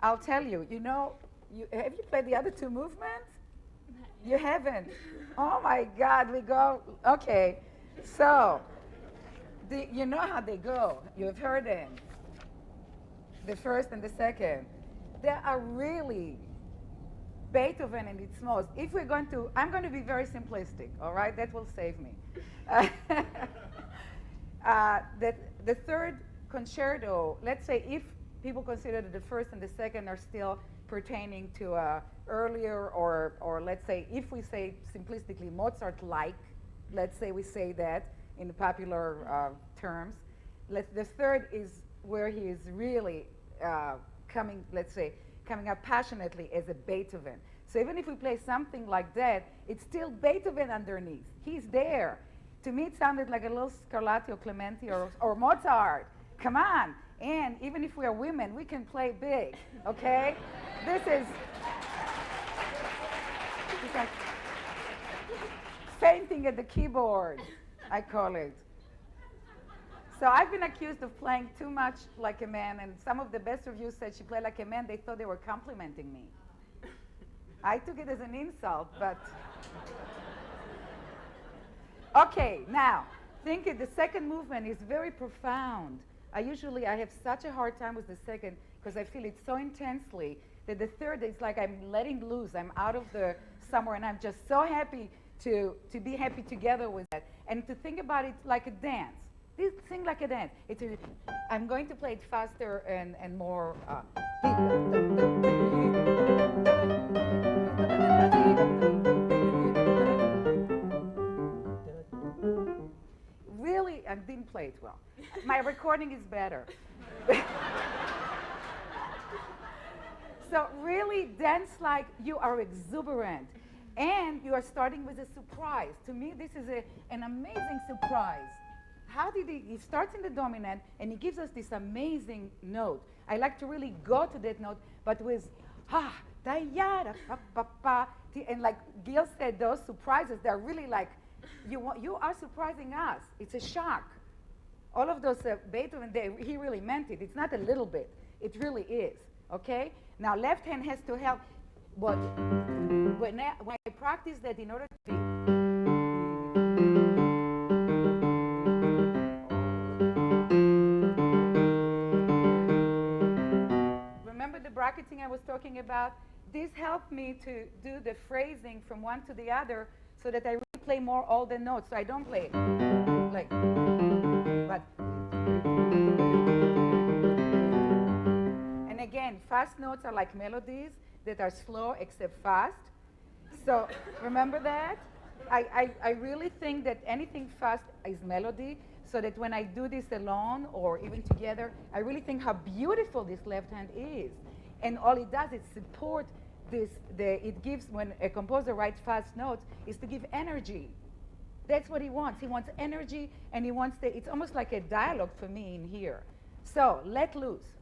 I'll tell you, have you played the other two movements? You haven't? Oh my God, we go, okay. So, you know how they go. You've heard them. The first and the second. They are really Beethoven in its most. If we're going to, I'm going to be very simplistic, all right? That will save me. The third concerto, let's say if people consider that the first and the second are still pertaining to earlier, or let's say if we say simplistically Mozart-like, let's say we say that in the popular terms. The third is where he is really coming up passionately as a Beethoven. So even if we play something like that, it's still Beethoven underneath. He's there. To me, it sounded like a little Scarlatti or Clementi or Mozart. Come on. And even if we are women, we can play big, okay? This is like fainting at the keyboard, I call it. So I've been accused of playing too much like a man, and some of the best reviews said she played like a man. They thought they were complimenting me. I took it as an insult, but... Okay, now, think the second movement is very profound. I have such a hard time with the second because I feel it so intensely that the third is like I'm letting loose. I'm out of the somewhere, and I'm just so happy to be happy together with that. And to think about it like a dance. Sing like a dance. I'm going to play it faster and more. Really, I didn't play it well. My recording is better. So really dance like you are exuberant. And you are starting with a surprise. To me, this is an amazing surprise. How did he starts in the dominant, and he gives us this amazing note. I like to really go to that note, but with da ya da pa pa pa, and like Gil said, those surprises, they're really like, you are surprising us. It's a shock. All of those Beethoven, he really meant it. It's not a little bit. It really is, okay? Now, left hand has to help. But when I practice that in order to be... Remember the bracketing I was talking about? This helped me to do the phrasing from one to the other so that I really play more all the notes. So I don't play like... But... And again, fast notes are like melodies that are slow except fast. So remember that? I really think that anything fast is melody, so that when I do this alone or even together, I really think how beautiful this left hand is. And all it does is support this, it gives, when a composer writes fast notes, is to give energy. That's what he wants. He wants energy, and he wants it's almost like a dialogue for me in here. So, let loose.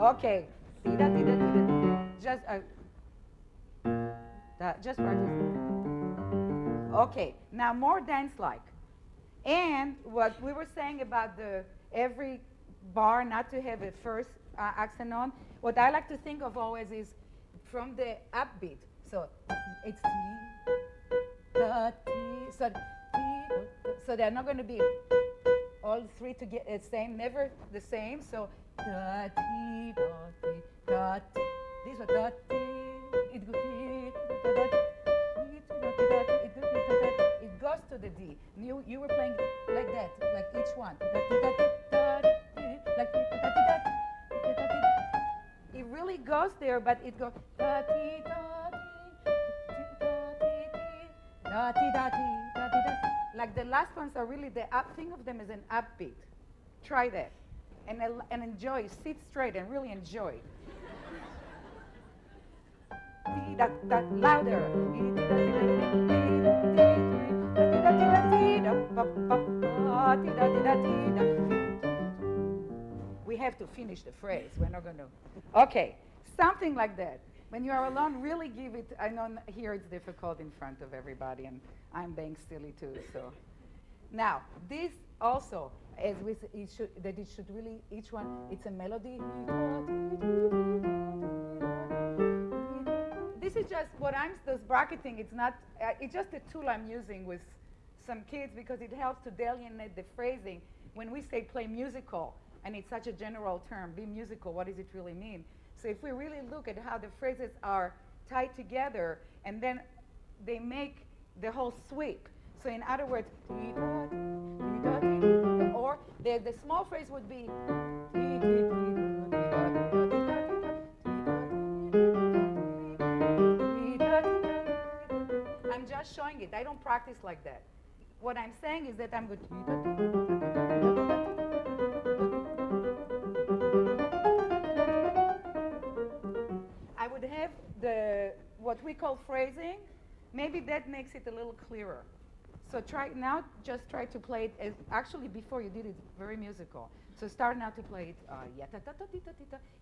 Okay. Just practice. Okay. Now more dance-like. And what we were saying about every bar not to have a first accent on, what I like to think of always is from the upbeat. So it's so they're not going to be all three together the same, never the same. So this one it goes to the D. You were playing like that, like each one. It really goes there, but it goes like the last ones are really think of them as an upbeat. Try that, and enjoy. Sit straight and really enjoy. Louder. We have to finish the phrase. We're not going to. Okay, something like that. When you are alone, really give it. I know here it's difficult in front of everybody, and I'm being silly too. So now this also, as with it should really each one. It's a melody. This is just what I'm does bracketing. It's not. It's just a tool I'm using with some kids because it helps to delineate the phrasing. When we say play musical, and it's such a general term, be musical, what does it really mean? So if we really look at how the phrases are tied together, and then they make the whole sweep. So in other words, or the small phrase would be, I'm just showing it. I don't practice like that. What I'm saying is that I'm good. I would have what we call phrasing. Maybe that makes it a little clearer. So just try to play it as, actually before you did it, very musical. So start now to play it,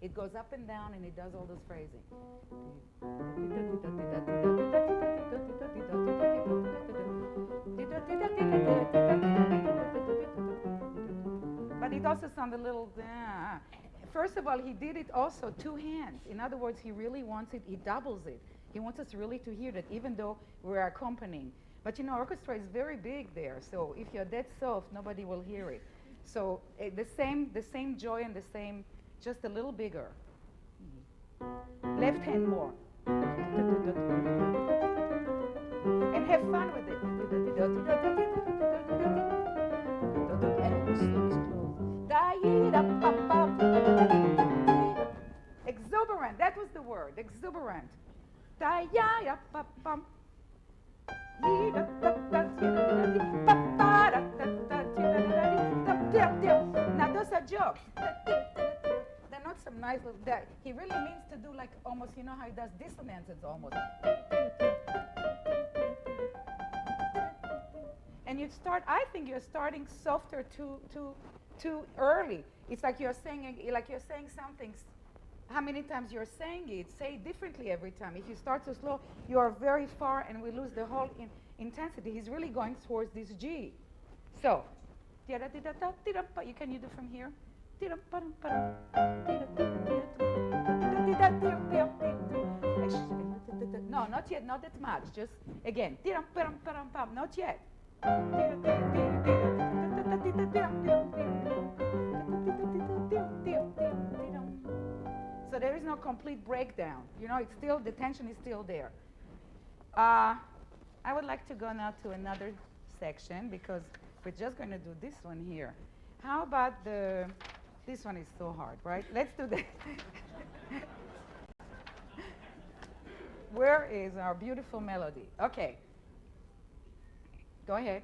it goes up and down and it does all those phrasing. But it also sounds a little, first of all, he did it also two hands. In other words, he really wants it, he doubles it. He wants us really to hear that even though we're accompanying. But you know, orchestra is very big there, so if you're that soft, nobody will hear it. So the same joy and the same, just a little bigger. Left hand more. And have fun with it. Exuberant, that was the word, exuberant. Now those are jokes. They're not some nice little, he really means to do like almost, you know how he does dissonances almost. And you start, I think you're starting softer too early. It's like you're saying something. How many times you're saying it, say it differently every time. If you start so slow, you are very far and we lose the whole intensity. He's really going towards this G. So, you can you do from here? No, not yet, not that much. Just again, not yet. So there is no complete breakdown. You know, it's still, the tension is still there. I would like to go now to another section because we're just going to do this one here. How about this one is so hard, right? Let's do that. Where is our beautiful melody? Okay. Go ahead.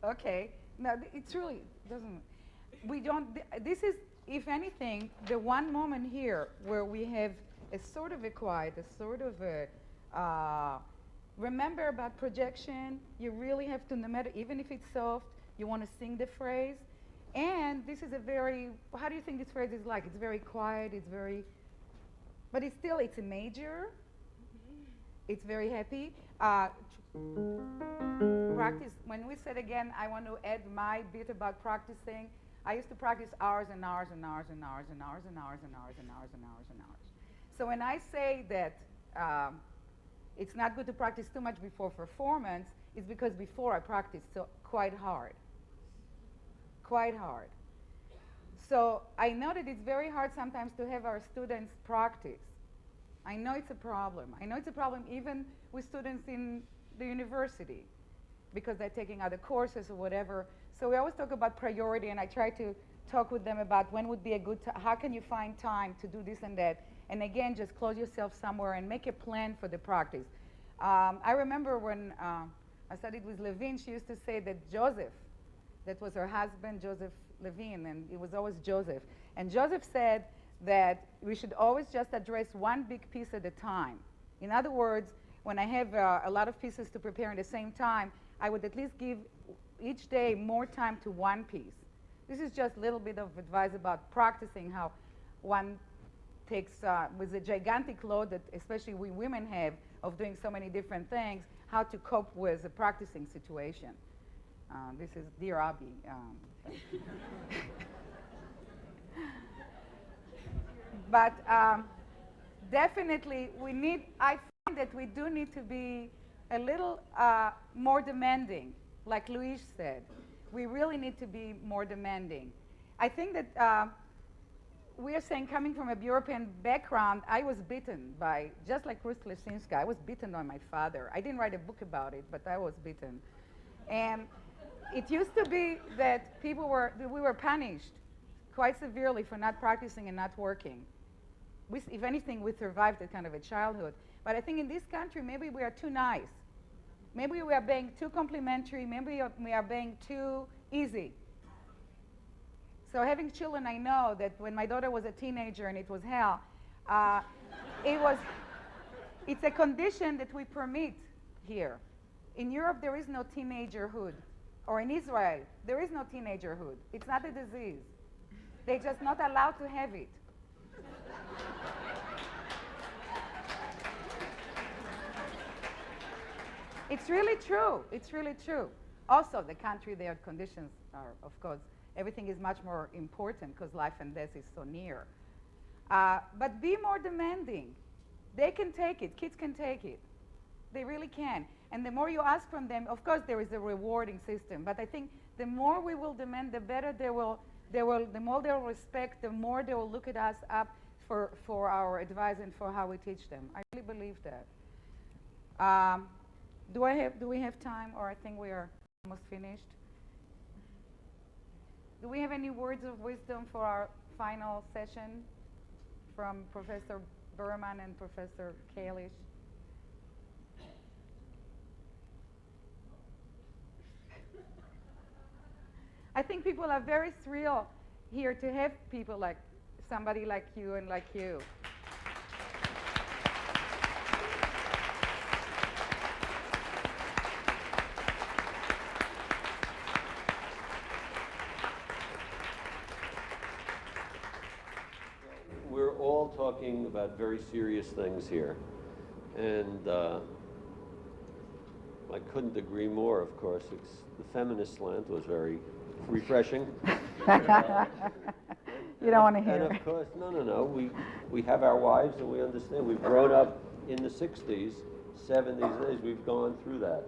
Okay. No, it's really doesn't. We don't. This is, if anything, the one moment here where we have a sort of a quiet, a sort of a. Remember about projection. You really have to, no matter, even if it's soft, you want to sing the phrase. And this is a very. How do you think this phrase is like? It's very quiet. It's very. But it's still. It's a major. It's very happy. Practice, when we said again, I want to add my bit about practicing, I used to practice hours and hours and hours and hours and hours and hours and hours and hours and hours and hours. So when I say that it's not good to practice too much before performance, it's because before I practiced so quite hard. Quite hard. So I know that it's very hard sometimes to have our students practice. I know it's a problem. I know it's a problem even with students in the university because they're taking other courses or whatever. So we always talk about priority, and I try to talk with them about when would be a good time, how can you find time to do this and that. And again, just close yourself somewhere and make a plan for the practice. I remember when I studied with Levine, she used to say that Joseph, that was her husband, Joseph Levine, and it was always Joseph. And Joseph said that we should always just address one big piece at a time. In other words, when I have a lot of pieces to prepare at the same time, I would at least give each day more time to one piece. This is just a little bit of advice about practicing how one takes, with the gigantic load that especially we women have of doing so many different things, how to cope with a practicing situation. This is Dear Abby. But definitely I find that we do need to be a little more demanding, like Luis said. We really need to be more demanding. I think that we are saying, coming from a European background, I was bitten by, just like Ruth Lesinska, I was bitten by my father. I didn't write a book about it, but I was bitten. And it used to be that we were punished quite severely for not practicing and not working. If anything, we survived that kind of a childhood. But I think in this country, maybe we are too nice. Maybe we are being too complimentary. Maybe we are being too easy. So having children, I know that when my daughter was a teenager and it was hell, it's a condition that we permit here. In Europe, there is no teenagerhood. Or in Israel, there is no teenagerhood. It's not a disease. They're just not allowed to have it. It's really true. It's really true. Also, the country, their conditions are, of course, everything is much more important because life and death is so near. But be more demanding. They can take it. Kids can take it. They really can. And the more you ask from them, of course, there is a rewarding system. But I think the more we will demand, the better the more they'll respect, the more they will look at us up for our advice and for how we teach them. I really believe that. Do we have time, or I think we are almost finished? Do we have any words of wisdom for our final session from Professor Berman and Professor Kalish? I think people are very thrilled here to have people like somebody like you and like you. We're all talking about very serious things here, and I couldn't agree more, of course. The feminist slant was very refreshing. You don't want to hear it. And of course, no. We have our wives and we understand. We've grown up in the 60s, 70s, 80s. We've gone through that.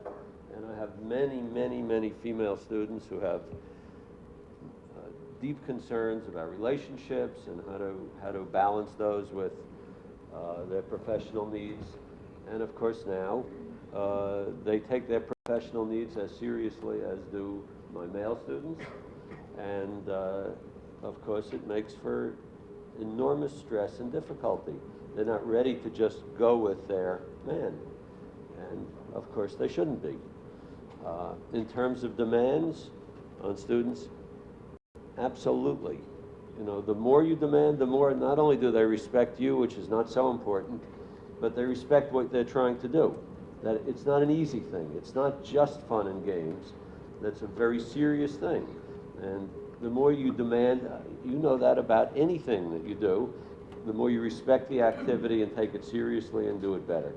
And I have many, many, many female students who have deep concerns about relationships and how to balance those with their professional needs. And of course now, they take their professional needs as seriously as do my male students. And of course it makes for enormous stress and difficulty. They're not ready to just go with their man. And of course they shouldn't be. In terms of demands on students, absolutely. You know, the more you demand, the more not only do they respect you, which is not so important, but they respect what they're trying to do. That it's not an easy thing. It's not just fun and games. That's a very serious thing. And the more you demand, you know that about anything that you do, the more you respect the activity and take it seriously and do it better.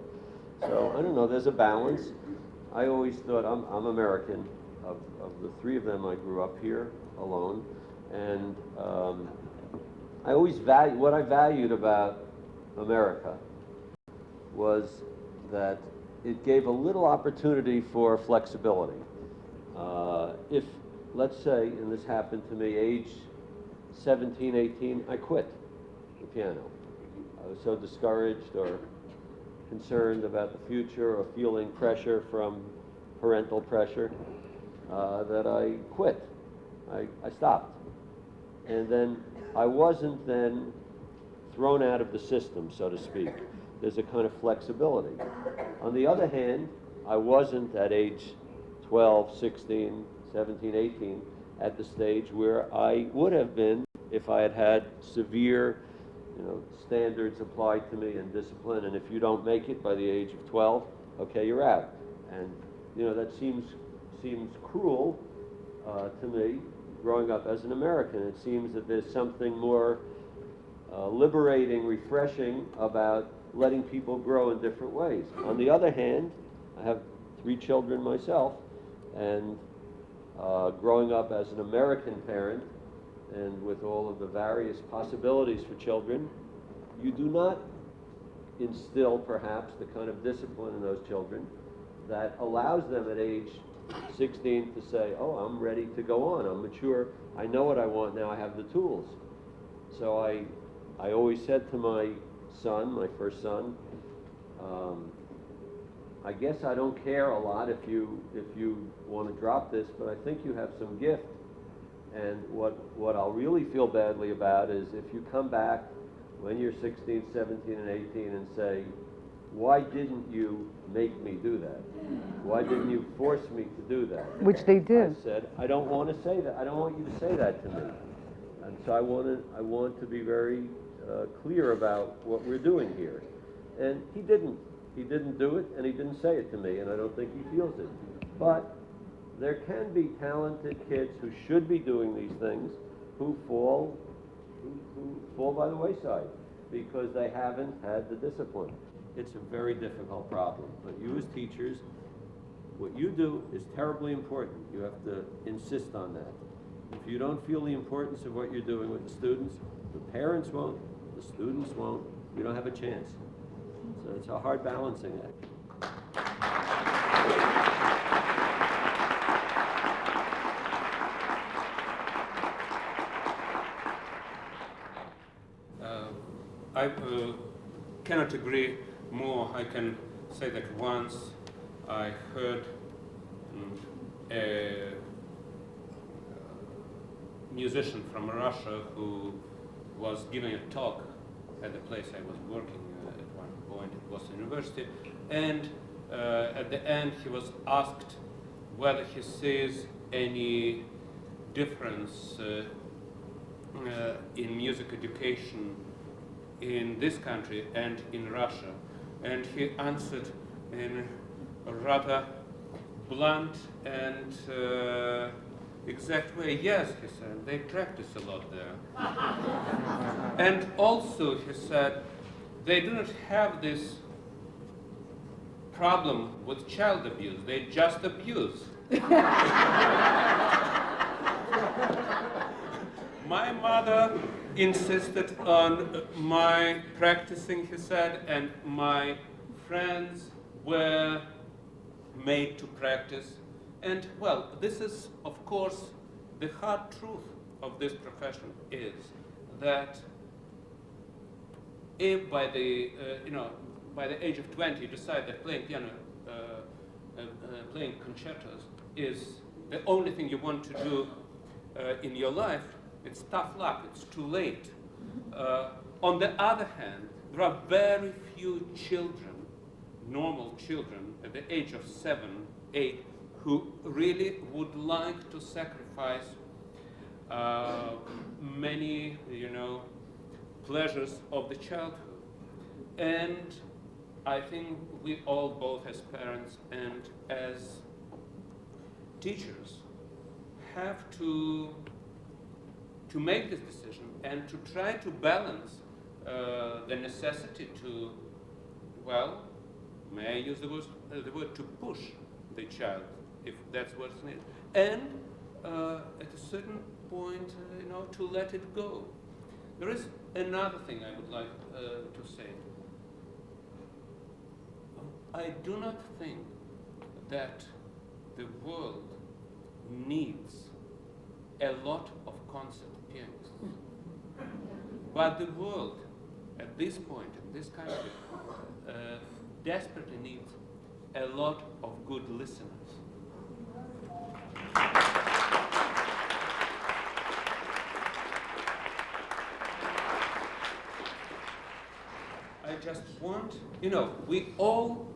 So I don't know, there's a balance. I always thought, I'm American. Of the three of them, I grew up here alone. And I always what I valued about America was that it gave a little opportunity for flexibility. If, let's say, and this happened to me, age 17, 18, I quit the piano. I was so discouraged or concerned about the future or feeling pressure from parental pressure that I quit. I stopped. And then I wasn't then thrown out of the system, so to speak. There's a kind of flexibility. On the other hand, I wasn't at age 12, 16, 17, 18 at the stage where I would have been if I had had severe standards applied to me and discipline, and if you don't make it by the age of 12, okay, you're out. And that seems cruel to me, growing up as an American. It seems that there's something more liberating, refreshing about letting people grow in different ways. On the other hand, I have 3 children myself, and growing up as an American parent, and with all of the various possibilities for children, you do not instill perhaps the kind of discipline in those children that allows them at age 16 to say, oh, I'm ready to go on, I'm mature, I know what I want now, I have the tools. So I always said to my son, my first son, I guess I don't care a lot if you want to drop this, but I think you have some gift. And what I'll really feel badly about is if you come back when you're 16, 17, and 18 and say, why didn't you make me do that? Why didn't you force me to do that? Which they did. I said, I don't want to say that. I don't want you to say that to me. And so I want to be very clear about what we're doing here. And he didn't. He didn't do it, and he didn't say it to me, and I don't think he feels it. But there can be talented kids who should be doing these things who fall by the wayside because they haven't had the discipline. It's a very difficult problem, but you as teachers, what you do is terribly important. You have to insist on that. If you don't feel the importance of what you're doing with the students, the parents won't, the students won't, you don't have a chance. So it's a hard balancing act. I cannot agree more. I can say that once I heard a musician from Russia who was giving a talk at the place I was working at one point at Boston University, and at the end he was asked whether he sees any difference in music education in this country and in Russia, and he answered in a rather blunt and exact way, yes, he said, they practice a lot there. And also, he said, they do not have this problem with child abuse, they just abuse. My mother insisted on my practicing, he said, and my friends were made to practice. And well, this is, of course, the hard truth of this profession is that if by the by the age of 20 you decide that playing piano, playing concertos is the only thing you want to do in your life, it's tough luck, it's too late. On the other hand, there are very few children, normal children, at the age of 7, 8, who really would like to sacrifice many, pleasures of the childhood. And I think we all, both as parents and as teachers, have to make this decision and to try to balance the necessity to, well, may I use the word to push the child, if that's what's needed, and at a certain point, to let it go. There is another thing I would like to say. I do not think that the world needs a lot of concert pianists. But the world, at this point, in this country, desperately needs a lot of good listeners. I just want, we all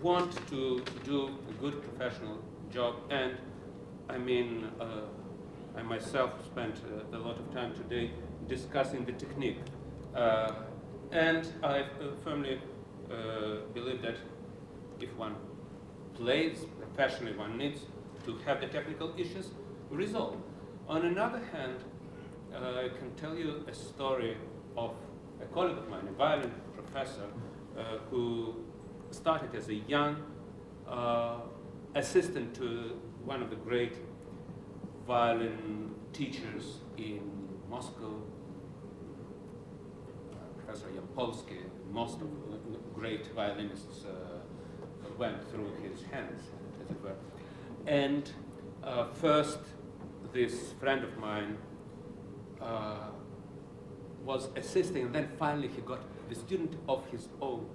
want to do a good professional job, and I mean, I myself spent a lot of time today discussing the technique. And I firmly believe that if one plays professionally, one needs to have the technical issues resolved. On another hand, I can tell you a story of a colleague of mine, a violin professor, who started as a young assistant to one of the great violin teachers in Moscow, Professor Yampolsky. Most of the great violinists went through his hands, as it were. And first, this friend of mine was assisting, and then finally he got the student of his own.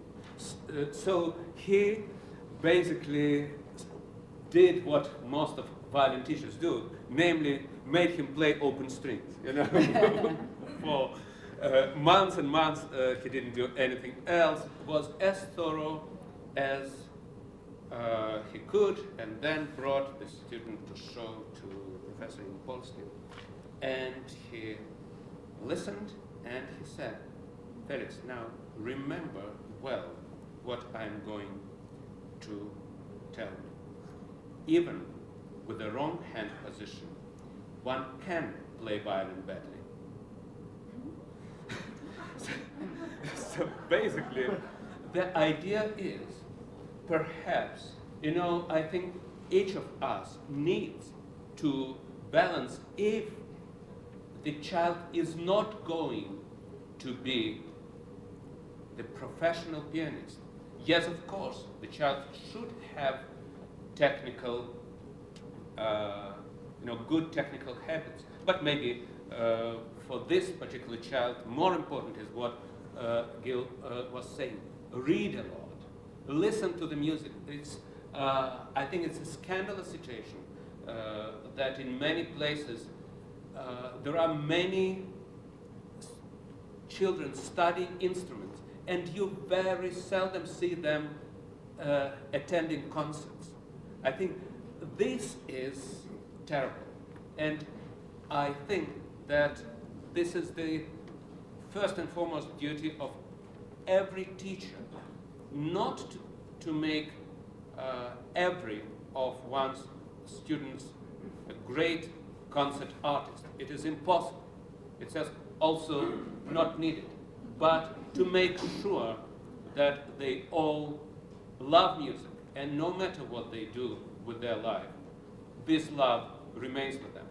So he basically did what most of violin teachers do, namely made him play open strings, you know. For months and months he didn't do anything else, was as thorough as he could, and then brought the student to show to Professor Yampolsky. And he listened and he said, "Felix, now remember well what I'm going to tell you. Even with the wrong hand position, one can play violin badly." So basically, the idea is, perhaps, you know, I think each of us needs to balance if the child is not going to be the professional pianist. Yes, of course, the child should have technical, good technical habits. But maybe for this particular child, more important is what Gil was saying. Read a lot, listen to the music. I think it's a scandalous situation that in many places there are many children studying instruments, and you very seldom see them attending concerts. I think this is terrible, and I think that this is the first and foremost duty of every teacher, not to make every of one's students a great concert artist. It is impossible. It says also not needed. But to make sure that they all love music, and no matter what they do with their life, this love remains with them.